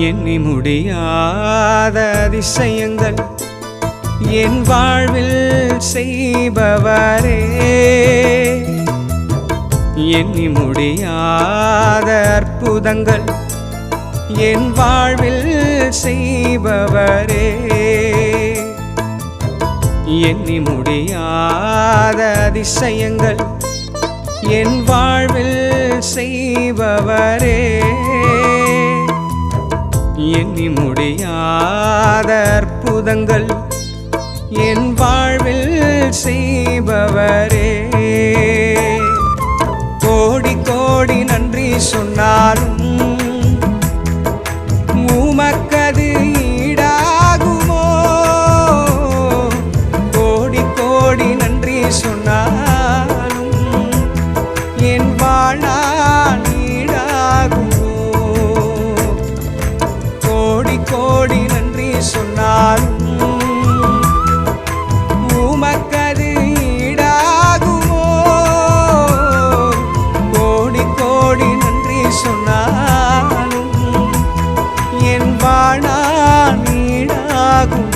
எண்ணி முடியாத அதிசயங்கள் என் வாழ்வில் செய்பவரே, எண்ணி முடியாத அற்புதங்கள் என் வாழ்வில் செய்பவரே, எண்ணி முடியாத அதிசயங்கள் என் வாழ்வில் செய்பவரே, எண்ணி முடியாத அற்புதங்கள் என் வாழ்வில் செய்பவரே. கோடி கோடி நன்றி சொன்னாலும் உமக்கது ஈடாகுமோ? கோடி கோடி நன்றி சொன்னாலும் என் வாழ்நாள் ஈடாகுமோ? கோடி கோடி நன்றி சொன்னாலும் உமக்கது ஈடாகுமோ? கோடி கோடி நன்றி சொன்னாலும் என் வாழ்நாள் ஈடாகுமோ?